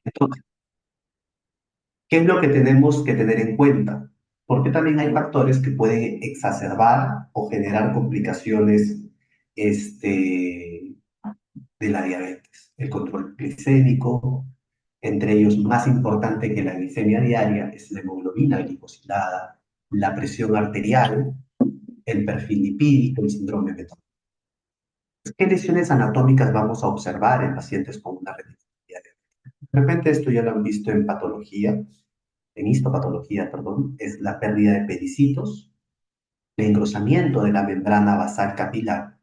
Entonces, ¿qué es lo que tenemos que tener en cuenta? Porque también hay factores que pueden exacerbar o generar complicaciones este, de la diabetes. El control glicémico, entre ellos más importante que la glicemia diaria es la hemoglobina glicosilada, la presión arterial, el perfil lipídico, el síndrome metabólico. ¿Qué lesiones anatómicas vamos a observar en pacientes con una retinopatía diabética? De repente esto ya lo han visto en patología, en histopatología, perdón, es la pérdida de pericitos, el engrosamiento de la membrana basal capilar.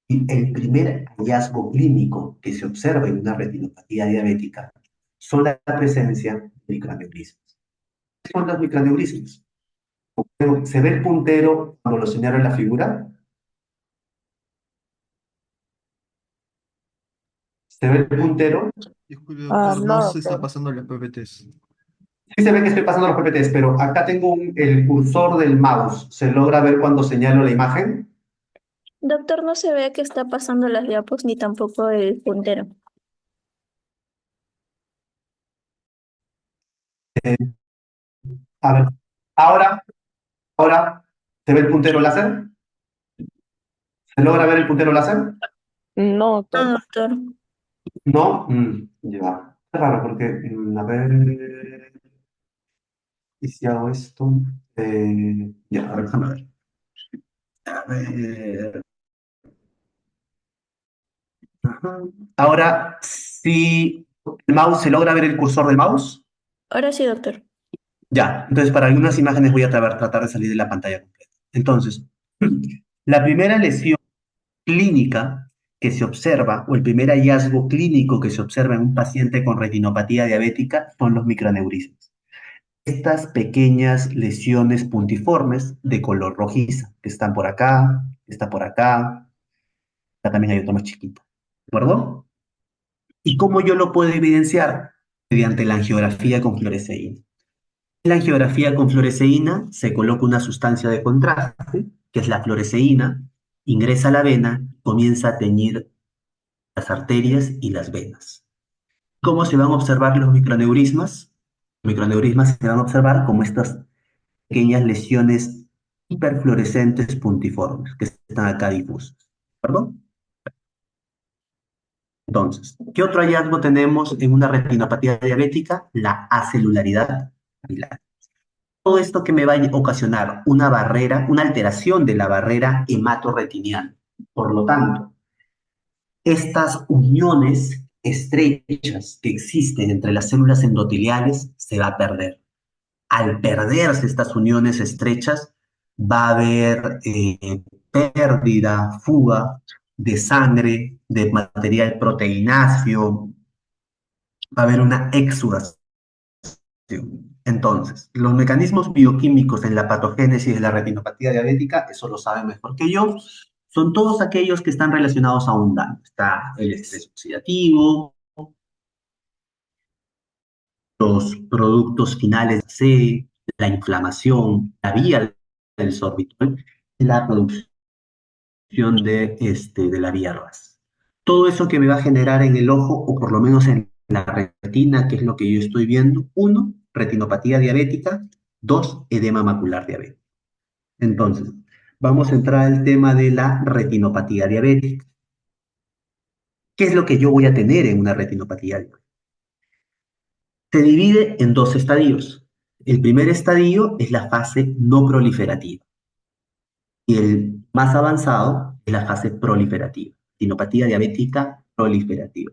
Y el primer hallazgo clínico que se observa en una retinopatía diabética son la presencia de microaneurismas. ¿Qué son los microaneurismas? ¿Se ve el puntero cuando lo señalo en la figura? ¿Se ve el puntero? Disculpe, Ah, doctor, no no, se está doctor. pasando las PPTs. Sí se ve que estoy pasando los PPTs, pero acá tengo el cursor del mouse. ¿Se logra ver cuando señalo la imagen? Doctor, no se ve que está pasando las diapos ni tampoco el puntero. A ver, ahora, ahora, ¿se ve el puntero láser? ¿Se logra ver el puntero láser? No, No. doctor. Doctor. ¿No? Ya. Es raro porque, a ver, ¿y si hago esto? Ya, a ver, déjame ver. A ver. Ajá. Ahora, si el mouse, ¿se logra ver el cursor del mouse? Ahora sí, doctor. Ya, entonces para algunas imágenes voy a tratar de salir de la pantalla completa. Entonces, la primera lesión clínica que se observa, o el primer hallazgo clínico que se observa en un paciente con retinopatía diabética, son los microaneurismas. Estas pequeñas lesiones puntiformes de color rojiza, que están por acá, está por acá, acá también hay otro más chiquito. ¿De acuerdo? ¿Y cómo yo lo puedo evidenciar? Mediante la angiografía con fluoresceína. En la angiografía con fluoresceína se coloca una sustancia de contraste, que es la fluoresceína, ingresa a la vena, comienza a teñir las arterias y las venas. ¿Cómo se van a observar los microneurismas? Los microneurismas se van a observar como estas pequeñas lesiones hiperfluorescentes puntiformes que están acá difusas. ¿Perdón? Entonces, ¿qué otro hallazgo tenemos en una retinopatía diabética? La acelularidad capilar. Todo esto que me va a ocasionar una barrera, una alteración de la barrera hematorretiniana. Por lo tanto, estas uniones estrechas que existen entre las células endoteliales se va a perder. Al perderse estas uniones estrechas, va a haber pérdida, fuga de sangre, de material proteináceo, va a haber una exudación. Entonces, los mecanismos bioquímicos en la patogénesis de la retinopatía diabética, eso lo saben mejor que yo, son todos aquellos que están relacionados a un daño. Está el estrés oxidativo, los productos finales C, la inflamación, la vía del sorbitol, la producción de la vía RAS. Todo eso que me va a generar en el ojo, o por lo menos en la retina, que es lo que yo estoy viendo, uno, retinopatía diabética, dos, edema macular diabético. Entonces, vamos a entrar al tema de la retinopatía diabética. ¿Qué es lo que yo voy a tener en una retinopatía diabética? Se divide en dos estadios. El primer estadio es la fase no proliferativa y el más avanzado es la fase proliferativa, retinopatía diabética proliferativa.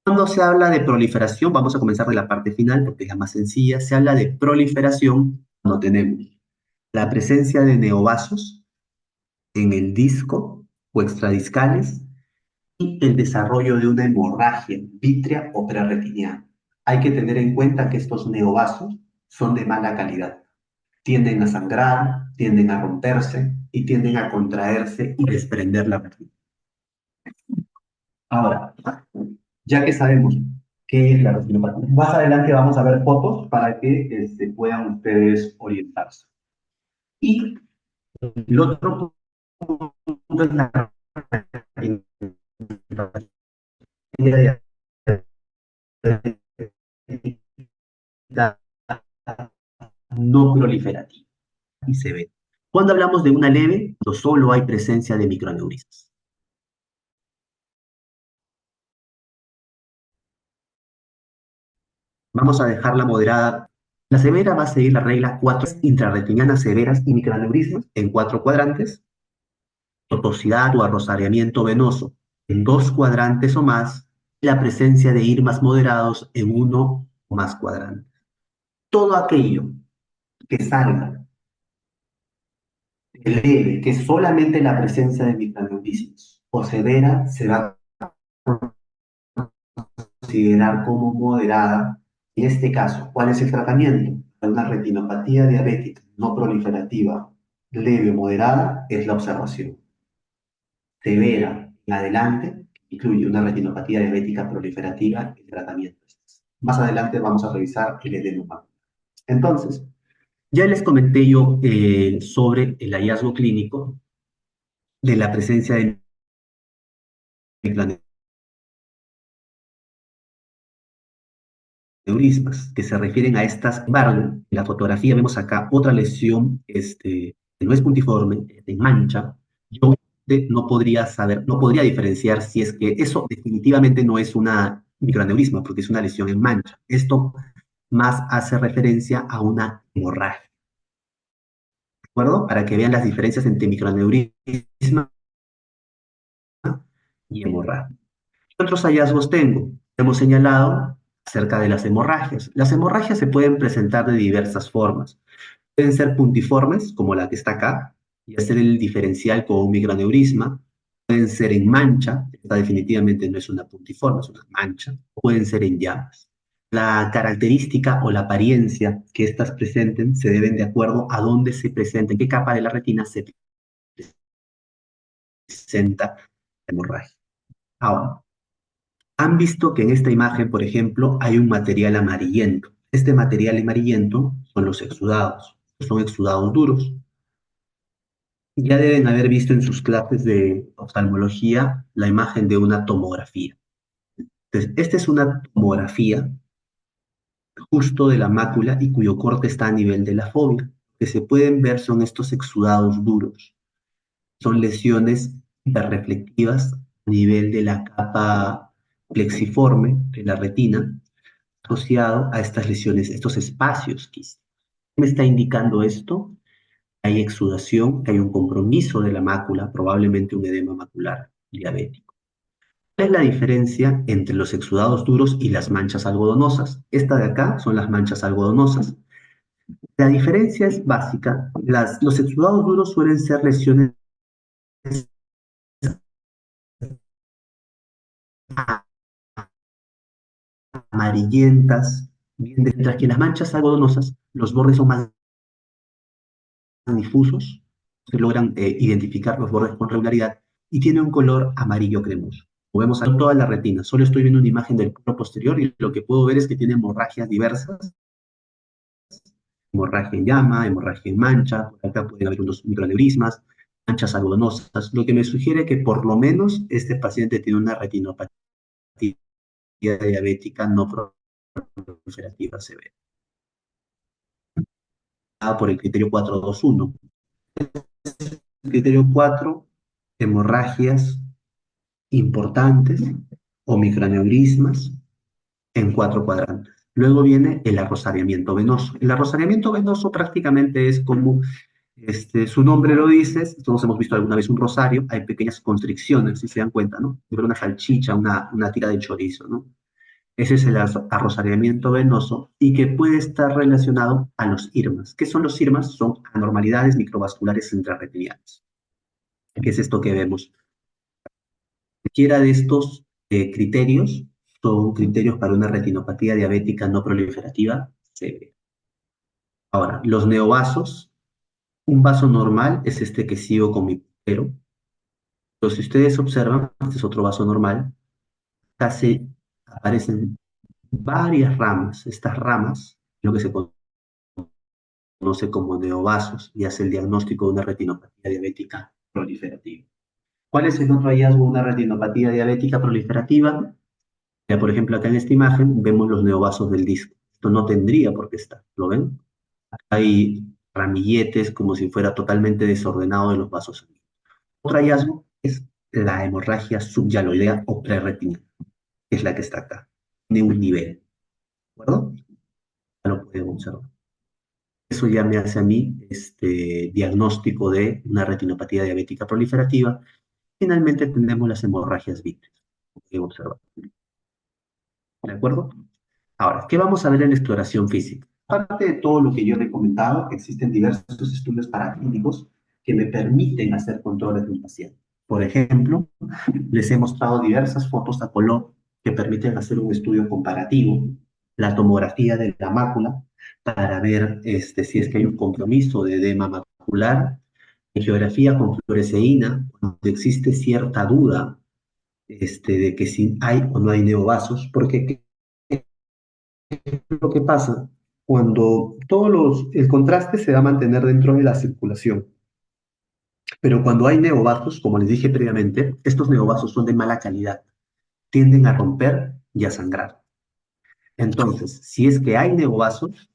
Cuando se habla de proliferación, vamos a comenzar de la parte final porque es la más sencilla, se habla de proliferación cuando tenemos la presencia de neovasos en el disco o extradiscales y el desarrollo de una hemorragia vítrea o prerretiniana. Hay que tener en cuenta que estos neovasos son de mala calidad. Tienden a sangrar, tienden a romperse y tienden a contraerse y desprender la retina. Ahora, ya que sabemos qué es la retinopatía, más adelante vamos a ver fotos para que puedan ustedes orientarse. Y el otro punto es la retinopatía no proliferativa y severa. Cuando hablamos de una leve, no solo hay presencia de microaneurismas. Vamos a dejarla moderada. La severa va a seguir la regla 4 intrarretinianas severas y microaneurismas en 4 cuadrantes, totosidad o arrosariamiento venoso en 2 cuadrantes o más, y la presencia de irmas moderados en 1 o más cuadrantes. Todo aquello que salga de leve, que es solamente la presencia de microaneurismas, o severa, se va considerar como moderada. En este caso, ¿cuál es el tratamiento? Para una retinopatía diabética no proliferativa leve o moderada es la observación. Severa en adelante incluye una retinopatía diabética proliferativa, el tratamiento. Más adelante vamos a revisar el edema. Entonces, ya les comenté yo sobre el hallazgo clínico de la presencia de neurismas, que se refieren a estas. Sin embargo, en la fotografía vemos acá otra lesión que no es puntiforme, en mancha. Yo no podría saber, no podría diferenciar si es que eso definitivamente no es una microaneurisma, porque es una lesión en mancha. Esto más hace referencia a una hemorragia, ¿de acuerdo? Para que vean las diferencias entre microaneurisma y hemorragia. ¿Qué otros hallazgos tengo? Hemos señalado acerca de las hemorragias. Las hemorragias se pueden presentar de diversas formas. Pueden ser puntiformes, como la que está acá, y hacer el diferencial con un microaneurisma. Pueden ser en mancha, esta definitivamente no es una puntiforme, es una mancha. Pueden ser en llamas. La característica o la apariencia que estas presenten se deben de acuerdo a dónde se presenta, en qué capa de la retina se presenta la hemorragia. Ahora, han visto que en esta imagen, por ejemplo, hay un material amarillento. Este material amarillento son los exudados. Son exudados duros. Ya deben haber visto en sus clases de oftalmología la imagen de una tomografía. Entonces, esta es una tomografía justo de la mácula y cuyo corte está a nivel de la fóvea. Lo que se pueden ver son estos exudados duros. Son lesiones hiperreflectivas a nivel de la capa plexiforme de la retina, asociado a estas lesiones, estos espacios quistes. ¿Qué me está indicando esto? Hay exudación, que hay un compromiso de la mácula, probablemente un edema macular diabético. ¿Cuál es la diferencia entre los exudados duros y las manchas algodonosas? Esta de acá son las manchas algodonosas. La diferencia es básica. Los exudados duros suelen ser lesiones amarillentas, mientras que las manchas algodonosas, los bordes son más difusos, se logran identificar los bordes con regularidad y tiene un color amarillo cremoso. Como vemos en toda la retina, solo estoy viendo una imagen del polo posterior y lo que puedo ver es que tiene hemorragias diversas, hemorragia en llama, hemorragia en mancha, por acá pueden haber unos microaneurismas, manchas algodonosas, lo que me sugiere que por lo menos este paciente tiene una retinopatía diabética no proliferativa severa, por el criterio 421. El criterio 4, hemorragias importantes o microaneurismas en 4 cuadrantes. Luego viene el arrosariamiento venoso. El arrosariamiento venoso prácticamente es como su nombre lo dice, todos hemos visto alguna vez un rosario, hay pequeñas constricciones, si se dan cuenta, ¿no? Una salchicha, una tira de chorizo, ¿no? Ese es el arrosariamiento venoso y que puede estar relacionado a los irmas. ¿Qué son los irmas? Son anormalidades microvasculares intrarretinianas. ¿Qué es esto que vemos? Cualquiera de estos criterios son criterios para una retinopatía diabética no proliferativa severa. Ahora, los neovasos, un vaso normal es este que sigo con mi puntero. Pero si ustedes observan, este es otro vaso normal, casi aparecen varias ramas. Estas ramas, lo que se conoce como neovasos, y hace el diagnóstico de una retinopatía diabética proliferativa. ¿Cuál es el otro hallazgo de una retinopatía diabética proliferativa? Ya, por ejemplo, acá en esta imagen vemos los neovasos del disco. Esto no tendría por qué estar, ¿lo ven? Hay ramilletes como si fuera totalmente desordenado de los vasos sanguíneos. Otro hallazgo es la hemorragia subyaloidea o prerretinal, que es la que está acá. Tiene un nivel, ¿de acuerdo? Ya lo pueden observar. Eso ya me hace a mí este diagnóstico de una retinopatía diabética proliferativa. Finalmente tenemos las hemorragias vítreas. Pueden observar. ¿De acuerdo? Ahora, ¿qué vamos a ver en la exploración física? Aparte de todo lo que yo he comentado, existen diversos estudios paraclínicos que me permiten hacer controles de un paciente. Por ejemplo, les he mostrado diversas fotos a color que permiten hacer un estudio comparativo, la tomografía de la mácula, para ver si es que hay un compromiso de edema macular, geografía con fluoresceína, cuando existe cierta duda de que si hay o no hay neovasos, porque lo que pasa cuando el contraste se va a mantener dentro de la circulación, pero cuando hay neovasos, como les dije previamente, estos neovasos son de mala calidad, tienden a romper y a sangrar. Entonces, si es que hay neovasos,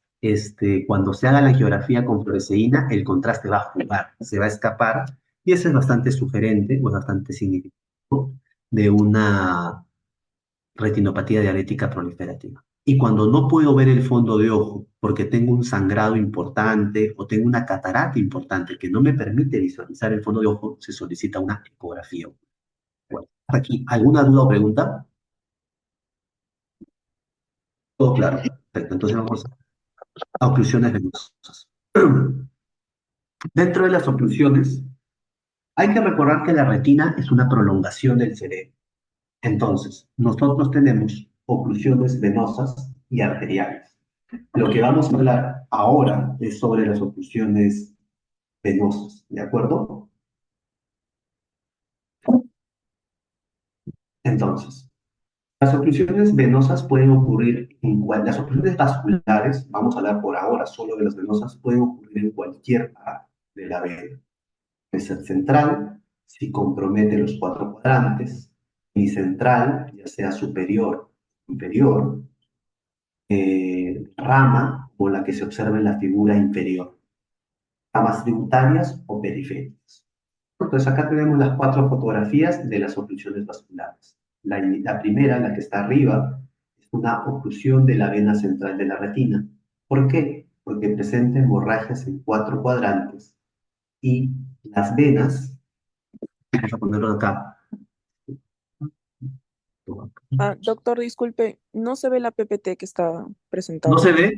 cuando se haga la angiografía con fluoresceína, el contraste va a jugar, se va a escapar, y eso es bastante sugerente o es bastante significativo de una retinopatía diabética proliferativa. Y cuando no puedo ver el fondo de ojo porque tengo un sangrado importante o tengo una catarata importante que no me permite visualizar el fondo de ojo, se solicita una ecografía. Bueno, hasta aquí, ¿alguna duda o pregunta? Todo claro. Perfecto. Entonces vamos a oclusiones venosas. Dentro de las oclusiones, hay que recordar que la retina es una prolongación del cerebro. Entonces, nosotros tenemos oclusiones venosas y arteriales. Lo que vamos a hablar ahora es sobre las oclusiones venosas, ¿de acuerdo? Entonces, las oclusiones venosas pueden ocurrir las oclusiones vasculares, vamos a hablar por ahora solo de las venosas, pueden ocurrir en cualquier parte de la vena. Puede ser central, si compromete los cuatro cuadrantes, bicentral, ya sea superior o inferior, rama, o la que se observa en la figura inferior, ramas tributarias o periféricas. Entonces acá tenemos las cuatro fotografías de las oclusiones vasculares. La primera, la que está arriba, es una oclusión de la vena central de la retina. ¿Por qué? Porque presenta hemorragias en cuatro cuadrantes y las venas, vamos a ponerlo acá. Ah, doctor, disculpe, no se ve la PPT que está ¿No se presentando. ve?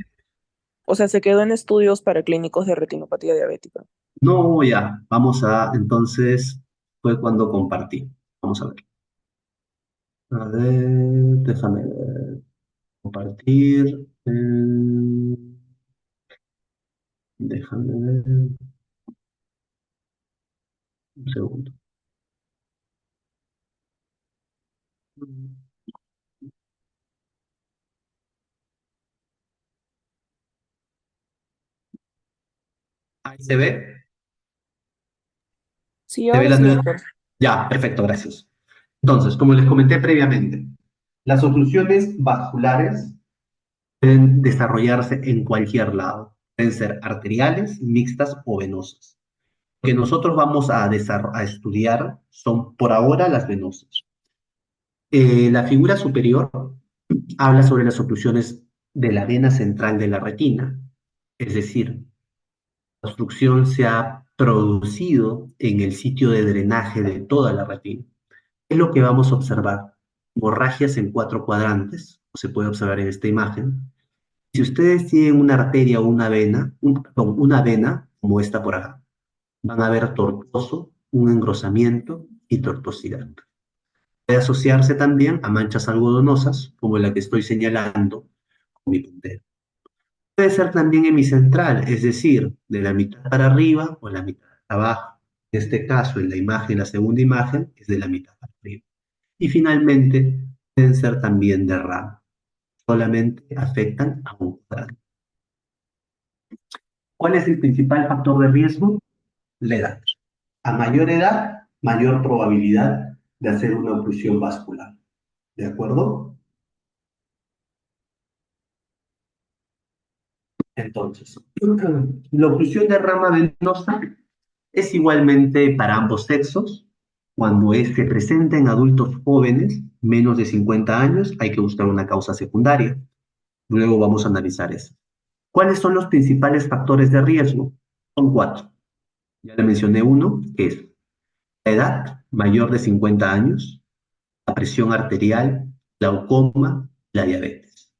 O sea, se quedó en estudios paraclínicos de retinopatía diabética. No, ya. Entonces, fue cuando compartí. Vamos a ver. A ver, déjame ver. Compartir. Déjame ver. Un segundo. Ahí se ve. Sí, ¿Se ve ahora la sí, nueva? doctor. Ya, perfecto, gracias. Entonces, como les comenté previamente, las oclusiones vasculares pueden desarrollarse en cualquier lado. Pueden ser arteriales, mixtas o venosas. Lo que nosotros vamos a estudiar son, por ahora, las venosas. La figura superior habla sobre las oclusiones de la vena central de la retina, es decir, la obstrucción se ha producido en el sitio de drenaje de toda la retina. Es lo que vamos a observar. Hemorragias en cuatro cuadrantes, como se puede observar en esta imagen. Si ustedes tienen una arteria o una vena, perdón, una vena como esta por acá, van a ver tortuoso, un engrosamiento y tortuosidad. Puede asociarse también a manchas algodonosas, como la que estoy señalando con mi puntero. Puede ser también hemicentral, es decir, de la mitad para arriba o la mitad para abajo. En este caso, en la imagen, la segunda imagen, es de la mitad para arriba. Y finalmente, pueden ser también de rama. Solamente afectan a un cuadrante. ¿Cuál es el principal factor de riesgo? La edad. A mayor edad, mayor probabilidad de hacer una oclusión vascular. ¿De acuerdo? Entonces, la oclusión de rama venosa es igualmente para ambos sexos. Cuando se presenta en adultos jóvenes, menos de 50 años, hay que buscar una causa secundaria. Luego vamos a analizar eso. ¿Cuáles son los principales factores de riesgo? Son cuatro. Ya le mencioné uno, que es la edad mayor de 50 años, la presión arterial, glaucoma, la diabetes.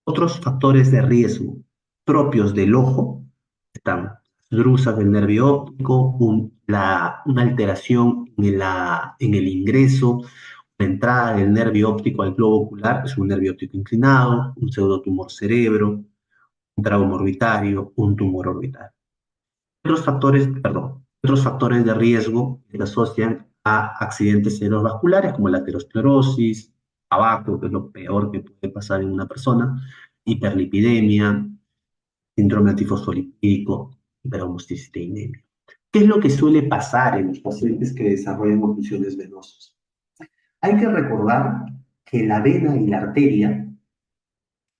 Otros factores de riesgo propios del ojo están drusas del nervio óptico, una alteración en el ingreso, la entrada del nervio óptico al globo ocular, es un nervio óptico inclinado, un pseudotumor cerebro, un trauma orbitario, un tumor orbital. Otros factores de riesgo que se asocian a accidentes cerebrovasculares como la aterosclerosis, tabaco, que es lo peor que puede pasar en una persona, hiperlipidemia, síndrome antifosfolipídico, hiperhomocisteínemia. ¿Qué es lo que suele pasar en los pacientes que desarrollan oclusiones venosas? Hay que recordar que la vena y la arteria,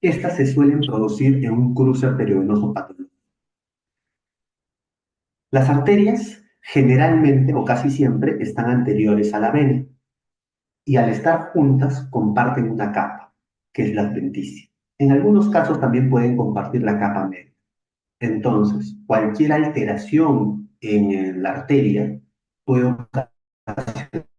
estas se suelen producir en un cruce arteriovenoso patológico. Las arterias generalmente o casi siempre están anteriores a la vena y al estar juntas comparten una capa, que es la adventicia. En algunos casos también pueden compartir la capa media. Entonces, cualquier alteración en la arteria puede ocasionar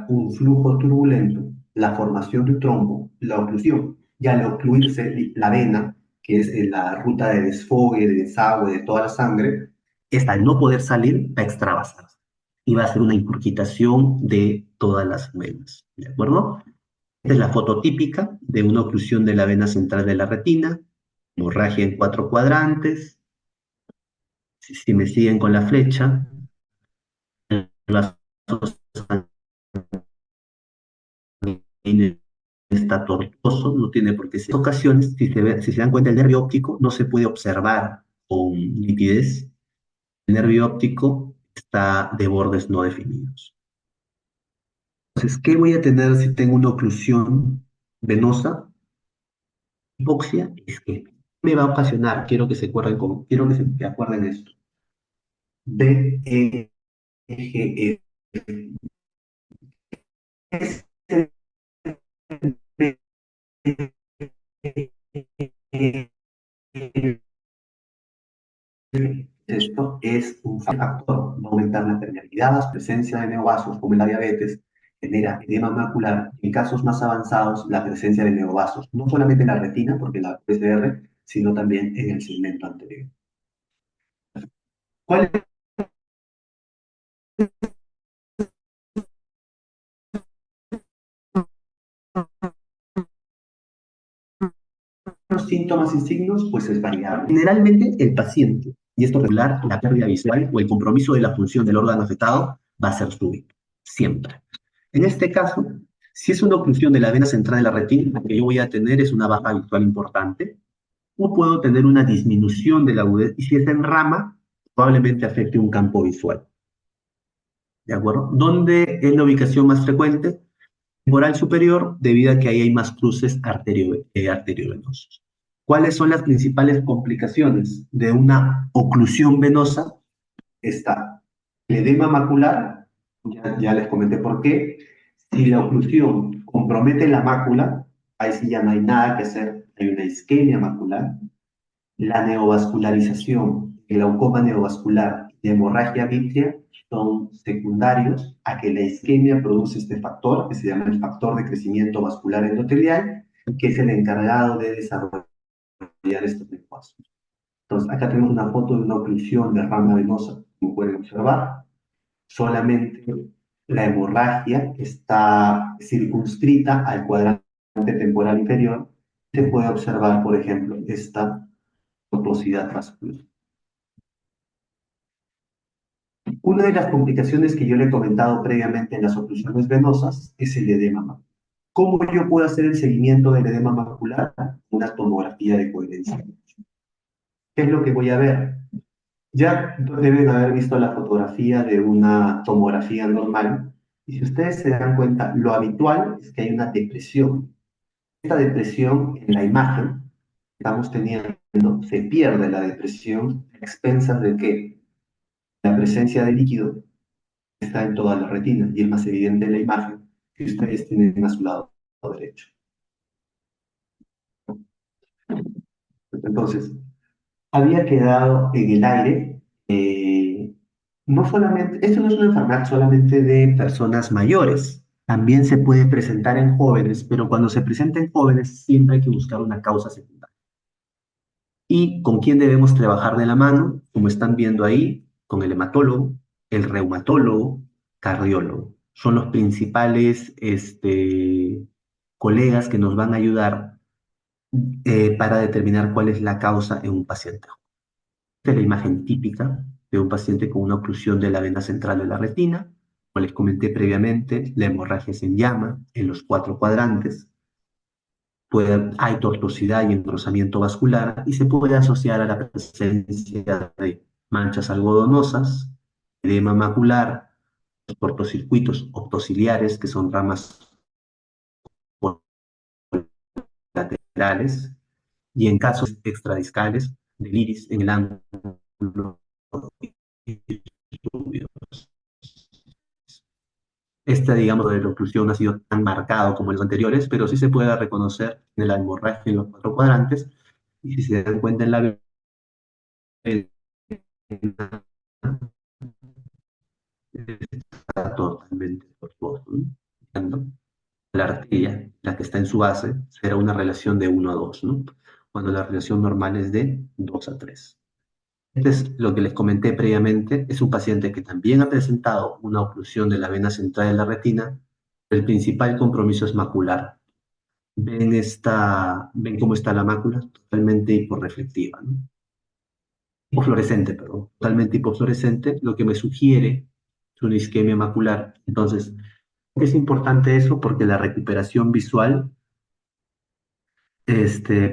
un flujo turbulento, la formación de un trombo, la oclusión, y al ocluirse la vena, que es la ruta de desfogue, de desagüe de toda la sangre, esta al no poder salir va a extravasarse y va a ser una incurgitación de todas las venas. ¿De acuerdo? Esta es la foto típica de una oclusión de la vena central de la retina, hemorragia en cuatro cuadrantes. Si me siguen con la flecha, el vaso sanguíneo está tortuoso, no tiene por qué ser. En ocasiones, si se dan cuenta, el nervio óptico no se puede observar con nitidez. El nervio óptico está de bordes no definidos. Entonces, ¿qué voy a tener si tengo una oclusión venosa? Hipoxia, isquemia. Me va a ocasionar, quiero que se acuerden esto. DEGE. Esto es un factor, va a aumentar la permeabilidad, presencia de neovasos como en la diabetes, genera edema macular, en casos más avanzados la presencia de neovasos, no solamente en la retina, porque la PCR, sino también en el segmento anterior. ¿Cuáles son los síntomas y signos? Pues es variable. Generalmente el paciente, y esto regular, la pérdida visual o el compromiso de la función del órgano afectado va a ser súbito, siempre. En este caso, si es una oclusión de la vena central de la retina, lo que yo voy a tener es una baja visual importante, o puedo tener una disminución de la agudez, y si es en rama, probablemente afecte un campo visual. ¿De acuerdo? ¿Dónde es la ubicación más frecuente? Temporal superior, debido a que ahí hay más cruces arteriovenosos. ¿Cuáles son las principales complicaciones de una oclusión venosa? Está el edema macular, ya les comenté por qué. Si la oclusión compromete la mácula, ahí sí ya no hay nada que hacer, hay una isquemia macular. La neovascularización, el glaucoma neovascular y la hemorragia vítrea son secundarios a que la isquemia produce este factor, que se llama el factor de crecimiento vascular endotelial, que es el encargado de desarrollar estos linfomas. Entonces, acá tenemos una foto de una oclusión de rama venosa, como pueden observar. Solamente la hemorragia está circunscrita al cuadrante temporal inferior. Se puede observar, por ejemplo, esta tortuosidad vascular. Una de las complicaciones que yo le he comentado previamente en las oclusiones venosas es el edema macular. ¿Cómo yo puedo hacer el seguimiento del edema macular? Una tomografía de coherencia. ¿Qué es lo que voy a ver? Ya deben haber visto la fotografía de una tomografía normal, y si ustedes se dan cuenta, lo habitual es que hay una depresión. Esta depresión en la imagen estamos teniendo, se pierde la depresión a expensas de que la presencia de líquido está en toda la retina y es más evidente en la imagen que ustedes tienen a su lado derecho. Entonces, había quedado en el aire, no solamente, esto no es una enfermedad solamente de personas mayores, también se puede presentar en jóvenes, pero cuando se presenta en jóvenes siempre hay que buscar una causa secundaria. ¿Y con quién debemos trabajar de la mano? Como están viendo ahí, con el hematólogo, el reumatólogo, cardiólogo. Son los principales colegas que nos van a ayudar para determinar cuál es la causa en un paciente. Esta es la imagen típica de un paciente con una oclusión de la vena central de la retina. Como les comenté previamente, la hemorragia es en llama en los cuatro cuadrantes. Hay tortuosidad y engrosamiento vascular y se puede asociar a la presencia de manchas algodonosas, edema macular, cortocircuitos optociliares, que son ramas laterales, y en casos extradiscales, del iris en el ángulo. Esta, digamos, de la oclusión no ha sido tan marcado como en los anteriores, pero sí se puede reconocer en la hemorragia en los cuatro cuadrantes, y si se dan cuenta en la vena, está totalmente tortuoso, ¿no? La arteria, la que está en su base, será una relación de 1 a 2, ¿no? Cuando la relación normal es de 2 a 3. Este es lo que les comenté previamente, es un paciente que también ha presentado una oclusión de la vena central de la retina. El principal compromiso es macular. Ven cómo está la mácula, totalmente hiporreflectiva, ¿no? Hipofluorescente, perdón, totalmente hipofluorescente, lo que me sugiere es una isquemia macular. Entonces, es importante eso porque la recuperación visual,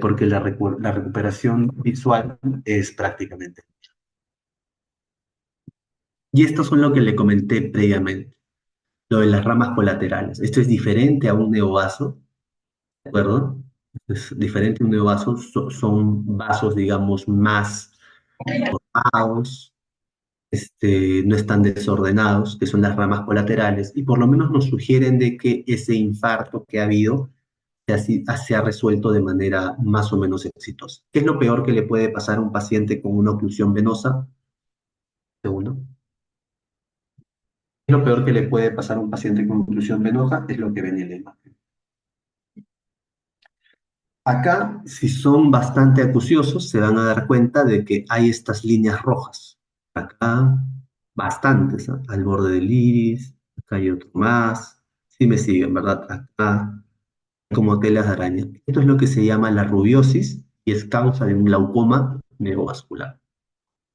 porque la recuperación visual es prácticamente. Y esto es lo que le comenté previamente, lo de las ramas colaterales. Esto es diferente a un neovaso, ¿de acuerdo? Es diferente a un neovaso, son vasos, digamos, más formados, no están desordenados, que son las ramas colaterales, y por lo menos nos sugieren de que ese infarto que ha habido se ha resuelto de manera más o menos exitosa. ¿Qué es lo peor que le puede pasar a un paciente con una oclusión venosa? Segundo. Lo peor que le puede pasar a un paciente con oclusión venosa es lo que ven en la imagen. Acá, si son bastante acuciosos, se van a dar cuenta de que hay estas líneas rojas. Acá, bastantes, ¿ah? Al borde del iris, acá hay otro más. Sí me siguen, ¿verdad? Acá, como telas de araña. Esto es lo que se llama la rubiosis y es causa de un glaucoma neovascular.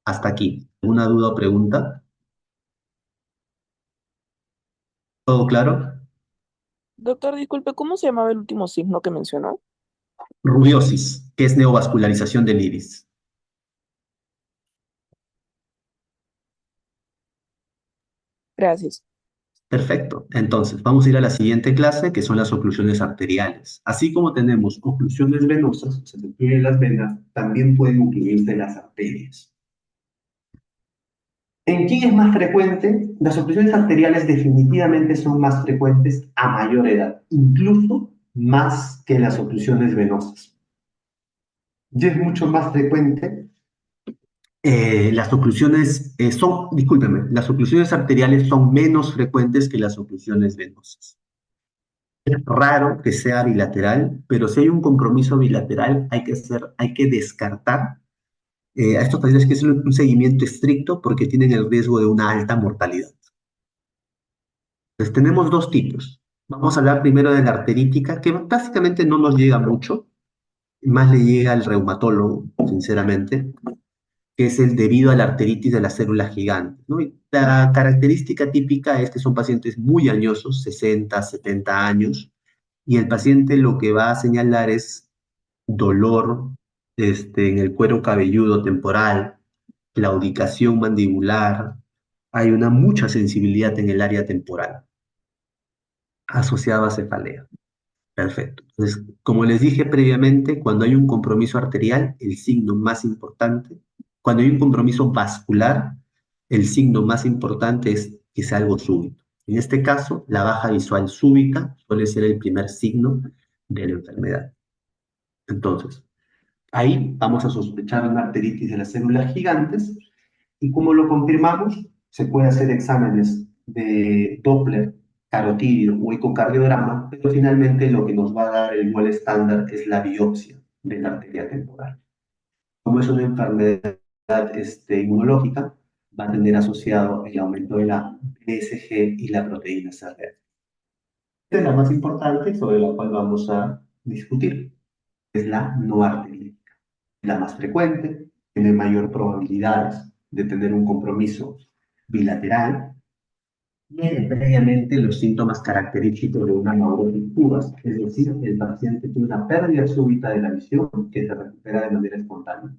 Hasta aquí. ¿Alguna duda o pregunta? ¿Todo claro? Doctor, disculpe, ¿cómo se llamaba el último signo que mencionó? Rubiosis, que es neovascularización del iris. Gracias. Perfecto. Entonces, vamos a ir a la siguiente clase, que son las oclusiones arteriales. Así como tenemos oclusiones venosas, se ocluyen las venas, también pueden ocluirse las arterias. ¿En quién es más frecuente? Las oclusiones arteriales definitivamente son más frecuentes a mayor edad, incluso más que las oclusiones venosas. Y es mucho más frecuente, las oclusiones discúlpeme, las oclusiones arteriales son menos frecuentes que las oclusiones venosas. Es raro que sea bilateral, pero si hay un compromiso bilateral, hay que descartar a estos pacientes que es un seguimiento estricto porque tienen el riesgo de una alta mortalidad. Entonces, tenemos dos tipos. Vamos a hablar primero de la arterítica, que básicamente no nos llega mucho, más le llega al reumatólogo, sinceramente, que es el debido a la arteritis de las células gigantes, ¿no? Y la característica típica es que son pacientes muy añosos, 60, 70 años, y el paciente lo que va a señalar es dolor en el cuero cabelludo temporal, claudicación mandibular, hay una mucha sensibilidad en el área temporal asociada a cefalea. Perfecto. Entonces, como les dije previamente, cuando hay un compromiso arterial, el signo más importante, cuando hay un compromiso vascular, el signo más importante es que sea algo súbito. En este caso, la baja visual súbita suele ser el primer signo de la enfermedad. Entonces, ahí vamos a sospechar una arteritis de las células gigantes y como lo confirmamos, se puede hacer exámenes de Doppler, carotídeo o ecocardiograma, pero finalmente lo que nos va a dar el gol estándar es la biopsia de la arteria temporal. Como es una enfermedad inmunológica, va a tener asociado el aumento de la PSG y la proteína C. Esta es la más importante sobre la cual vamos a discutir, es la no arterial, la más frecuente, tiene mayor probabilidades de tener un compromiso bilateral, tiene previamente los síntomas característicos de una neurosis púbita, es decir, el paciente tiene una pérdida súbita de la visión que se recupera de manera espontánea.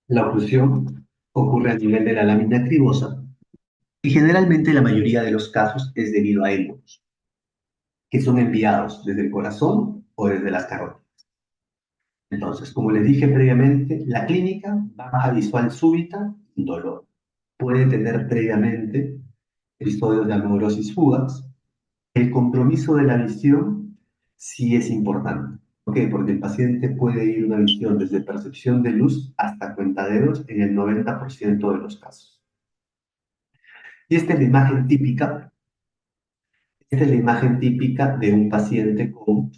La oclusión ocurre a nivel de la lámina cribosa y generalmente la mayoría de los casos es debido a émbolos, que son enviados desde el corazón o desde las carótidas. Entonces, como les dije previamente, la clínica baja visual súbita, dolor. Puede tener previamente episodios de amaurosis fugaz. El compromiso de la visión sí es importante. ¿Por qué? Porque el paciente puede ir una visión desde percepción de luz hasta cuentaderos en el 90% de los casos. Y esta es la imagen típica de un paciente con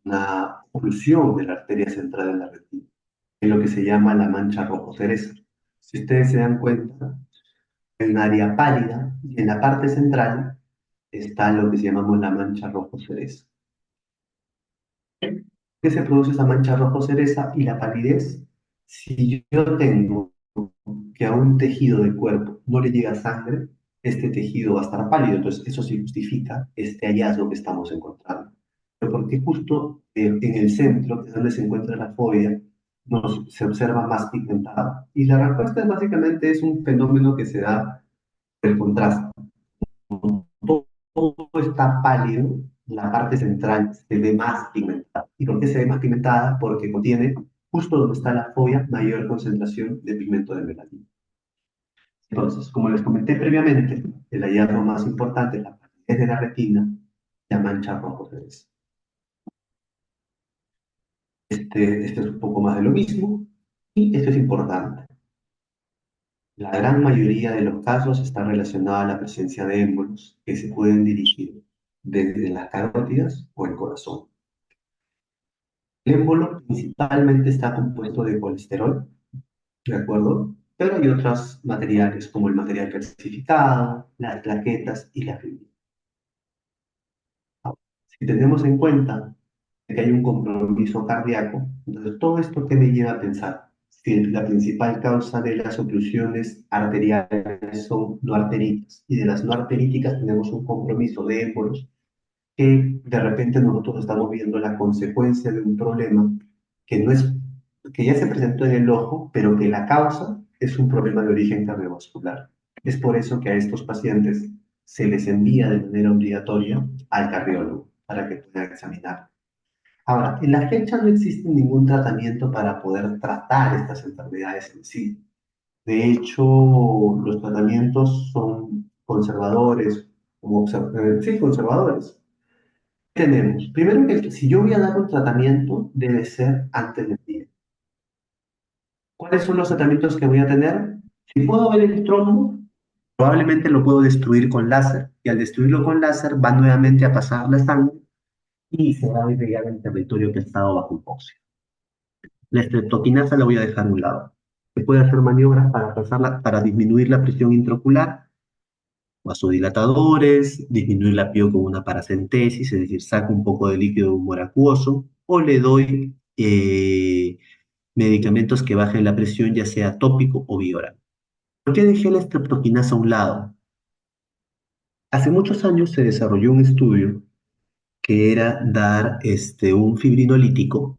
una oclusión de la arteria central en la retina, en lo que se llama la mancha rojo cereza. Si ustedes se dan cuenta, hay un área pálida y en la parte central está lo que llamamos la mancha rojo cereza. ¿Qué se produce esa mancha rojo cereza y la palidez? Si yo tengo que a un tejido del cuerpo no le llega sangre, este tejido va a estar pálido, entonces eso sí justifica este hallazgo que estamos encontrando. Pero porque justo en el centro, que es donde se encuentra la fobia, se observa más pigmentada. Y la respuesta es básicamente es un fenómeno que se da por el contraste. Todo está pálido, la parte central se ve más pigmentada. ¿Y por qué se ve más pigmentada? Porque contiene, justo donde está la fobia, mayor concentración de pigmento de melanina. Entonces, como les comenté previamente, el hallazgo más importante es la palidez de la retina, la mancha rojo cereza. Este es un poco más de lo mismo, y esto es importante. La gran mayoría de los casos está relacionada a la presencia de émbolos que se pueden dirigir desde las carótidas o el corazón. El émbolo principalmente está compuesto de colesterol, ¿de acuerdo? Pero hay otros materiales como el material calcificado, las plaquetas y la fibra. Si tenemos en cuenta que hay un compromiso cardíaco, entonces todo esto que me lleva a pensar, si la principal causa de las oclusiones arteriales son no arteríticas y de las no arteríticas tenemos un compromiso de émbolos, que de repente nosotros estamos viendo la consecuencia de un problema que no es, que ya se presentó en el ojo, pero que la causa es un problema de origen cardiovascular. Es por eso que a estos pacientes se les envía de manera obligatoria al cardiólogo para que pueda examinar. Ahora, en la fecha no existe ningún tratamiento para poder tratar estas enfermedades en sí. De hecho, los tratamientos son conservadores, sí, conservadores. Tenemos, primero que si yo voy a dar un tratamiento, debe ser antes del día. ¿Cuáles son los tratamientos que voy a tener? Si puedo ver el trombo, probablemente lo puedo destruir con láser, y al destruirlo con láser va nuevamente a pasar la sangre y se va a irrigar el territorio que ha estado bajo hipoxia. La estreptoquinasa la voy a dejar a un lado. Se puede hacer maniobras para disminuir la presión intraocular, vasodilatadores, disminuir la PIO con una paracentesis, es decir, saco un poco de líquido humor acuoso, o le doy medicamentos que bajen la presión, ya sea tópico o bioral. ¿Por qué dejé la estreptoquinasa a un lado? Hace muchos años se desarrolló un estudio que era dar un fibrinolítico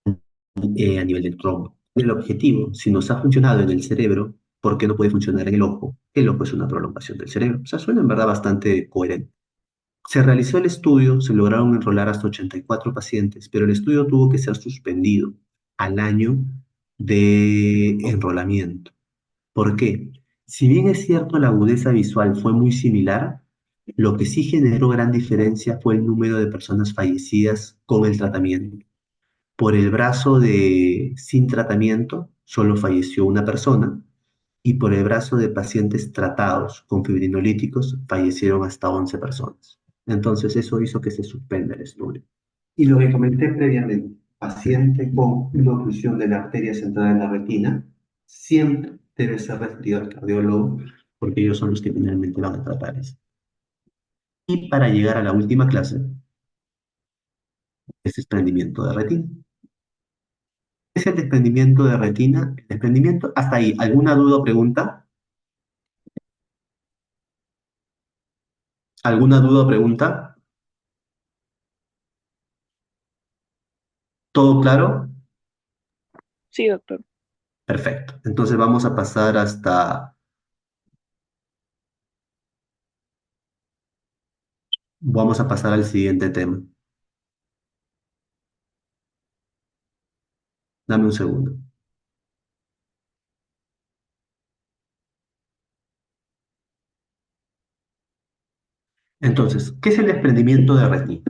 a nivel del trombo. El objetivo, si nos ha funcionado en el cerebro, por qué no puede funcionar en el ojo. El ojo es una prolongación del cerebro. O sea, suena en verdad bastante coherente. Se realizó el estudio, se lograron enrolar hasta 84 pacientes, pero el estudio tuvo que ser suspendido al año de enrolamiento. ¿Por qué? Si bien es cierto la agudeza visual fue muy similar, lo que sí generó gran diferencia fue el número de personas fallecidas con el tratamiento. Por el brazo de sin tratamiento solo falleció una persona y por el brazo de pacientes tratados con fibrinolíticos fallecieron hasta 11 personas. Entonces eso hizo que se suspenda el estudio. Y lo que comenté previamente, paciente con una oclusión de la arteria central de la retina, siempre debe ser referido al cardiólogo porque ellos son los que finalmente van a tratar eso. Y para llegar a la última clase, es desprendimiento de retina. ¿Qué es el desprendimiento de retina? El desprendimiento, hasta ahí, ¿alguna duda o pregunta? ¿Alguna duda o pregunta? ¿Todo claro? Sí, doctor. Perfecto. Entonces vamos a pasar al siguiente tema. Dame un segundo. Entonces, ¿qué es el desprendimiento de retina?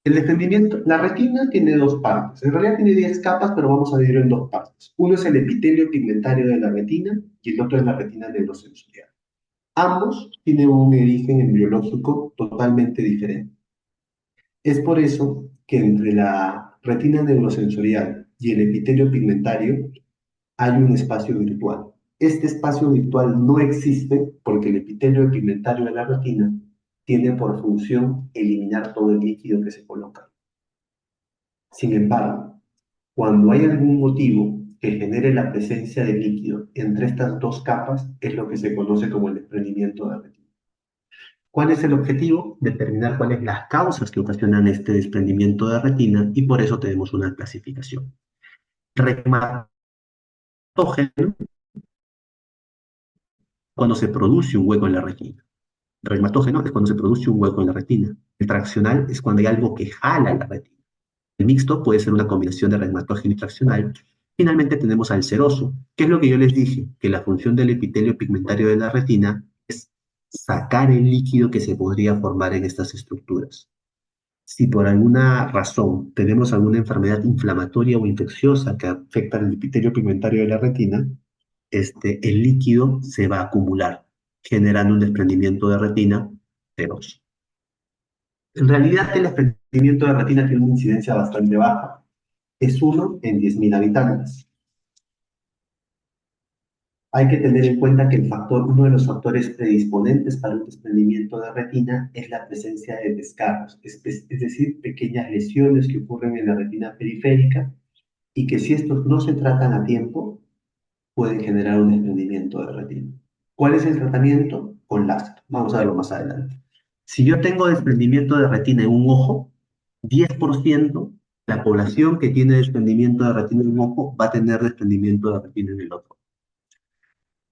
El desprendimiento, la retina tiene dos partes. En realidad tiene 10 capas, pero vamos a dividirlo en dos partes. Uno es el epitelio pigmentario de la retina y el otro es la retina neurosensorial. Ambos tienen un origen embriológico totalmente diferente. Es por eso que entre la retina neurosensorial y el epitelio pigmentario hay un espacio virtual. Este espacio virtual no existe porque el epitelio pigmentario de la retina tiene por función eliminar todo el líquido que se coloca. Sin embargo, cuando hay algún motivo que genere la presencia de líquido entre estas dos capas, es lo que se conoce como el desprendimiento de retina. ¿Cuál es el objetivo? Determinar cuáles son las causas que ocasionan este desprendimiento de retina y por eso tenemos una clasificación. Reumatógeno, cuando se produce un hueco en la retina. Reumatógeno es cuando se produce un hueco en la retina. El traccional es cuando hay algo que jala la retina. El mixto puede ser una combinación de reumatógeno y traccional. Finalmente tenemos al seroso, que es lo que yo les dije, que la función del epitelio pigmentario de la retina es sacar el líquido que se podría formar en estas estructuras. Si por alguna razón tenemos alguna enfermedad inflamatoria o infecciosa que afecta al epitelio pigmentario de la retina, el líquido se va a acumular, generando un desprendimiento de retina seroso. En realidad, el desprendimiento de retina tiene una incidencia bastante baja. Es 1 en 10.000 habitantes. Hay que tener en cuenta que uno de los factores predisponentes para un desprendimiento de retina es la presencia de desgarros, es decir, pequeñas lesiones que ocurren en la retina periférica y que si estos no se tratan a tiempo, pueden generar un desprendimiento de retina. ¿Cuál es el tratamiento? Con láser. Vamos a verlo más adelante. Si yo tengo desprendimiento de retina en un ojo, 10% de la población que tiene desprendimiento de retina en un ojo va a tener desprendimiento de retina en el otro.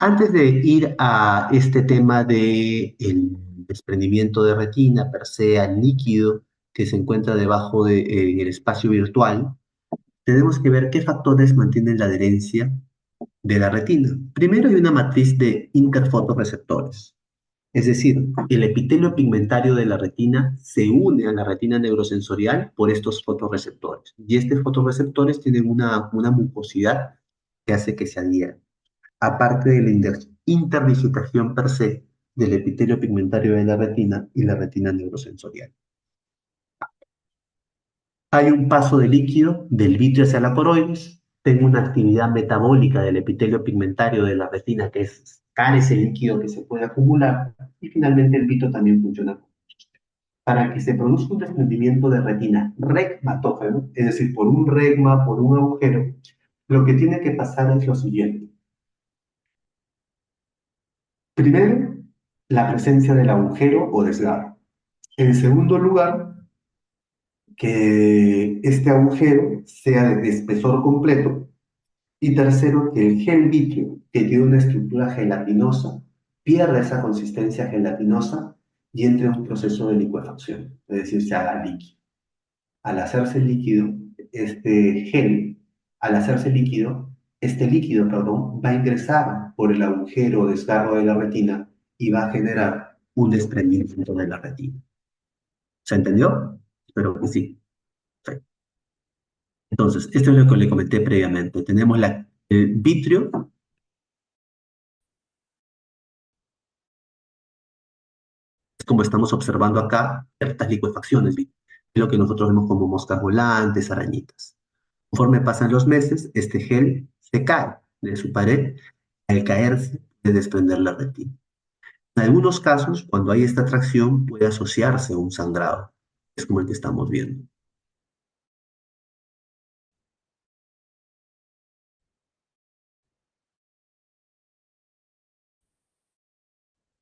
Antes de ir a este tema de el desprendimiento de retina, per se al líquido que se encuentra debajo del espacio virtual, tenemos que ver qué factores mantienen la adherencia de la retina. Primero hay una matriz de interfotorreceptores, es decir, el epitelio pigmentario de la retina se une a la retina neurosensorial por estos fotorreceptores. Y estos fotorreceptores tienen una mucosidad que hace que se adhieran aparte de la interdigitación per se del epitelio pigmentario de la retina y la retina neurosensorial. Hay un paso de líquido del vitrio hacia la coroides, tengo una actividad metabólica del epitelio pigmentario de la retina que es sacar ese líquido que se puede acumular y finalmente el vitro también funciona. Para que se produzca un desprendimiento de retina regmatógeno, es decir, por un regma, por un agujero, lo que tiene que pasar es lo siguiente. Primero, la presencia del agujero o desgarro. En segundo lugar, que este agujero sea de espesor completo. Y tercero, que el gel vítreo, que tiene una estructura gelatinosa, pierda esa consistencia gelatinosa y entre en un proceso de licuefacción, es decir, se haga líquido. Al hacerse líquido, este gel, al hacerse líquido, este líquido, perdón, va a ingresar por el agujero o desgarro de la retina y va a generar un desprendimiento de la retina. ¿Se entendió? Espero que sí. Perfecto. Entonces, esto es lo que le comenté previamente. Tenemos el vitrio, es como estamos observando acá, ciertas licuefacciones, es lo que nosotros vemos como moscas volantes, arañitas. Conforme pasan los meses, este gel se cae de su pared, al caerse puede desprender la retina. En algunos casos, cuando hay esta atracción, puede asociarse a un sangrado, es como el que estamos viendo.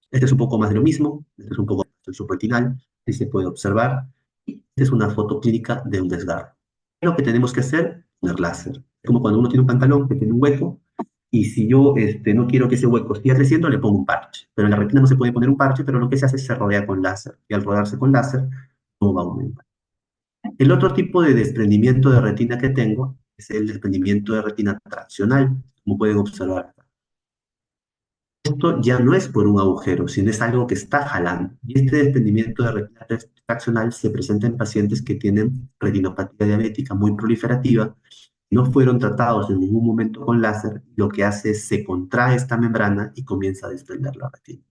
Este es un poco más de lo mismo, este es un poco del subretinal, y se puede observar. Esta es una foto clínica de un desgarro. Lo que tenemos que hacer, poner láser. Es como cuando uno tiene un pantalón que tiene un hueco, y si yo no quiero que ese hueco siga creciendo, le pongo un parche. Pero en la retina no se puede poner un parche, pero lo que se hace es se rodea con láser. Y al rodarse con láser, no va a aumentar. El otro tipo de desprendimiento de retina que tengo es el desprendimiento de retina traccional, como pueden observar. Esto ya no es por un agujero, sino es algo que está jalando. Y este desprendimiento de retina traccional se presenta en pacientes que tienen retinopatía diabética muy proliferativa, no fueron tratados en ningún momento con láser, lo que hace es se contrae esta membrana y comienza a desprender la retina.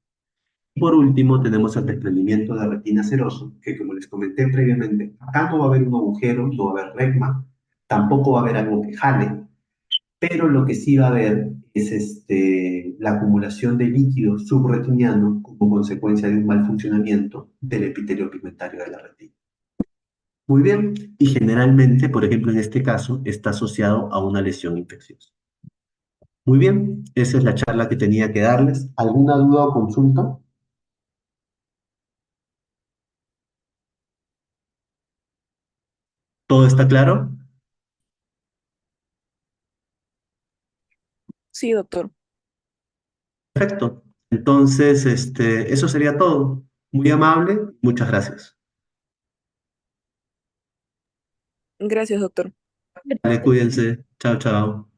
Y por último, tenemos el desprendimiento de retina seroso, que como les comenté previamente, acá no va a haber un agujero, no va a haber regma, tampoco va a haber algo que jale, pero lo que sí va a haber es la acumulación de líquido subretiniano como consecuencia de un mal funcionamiento del epitelio pigmentario de la retina. Muy bien, y generalmente, por ejemplo, en este caso, está asociado a una lesión infecciosa. Muy bien, esa es la charla que tenía que darles. ¿Alguna duda o consulta? ¿Todo está claro? Sí, doctor. Perfecto. Entonces, eso sería todo. Muy amable, muchas gracias. Gracias, doctor. Vale, cuídense. Chao, chao.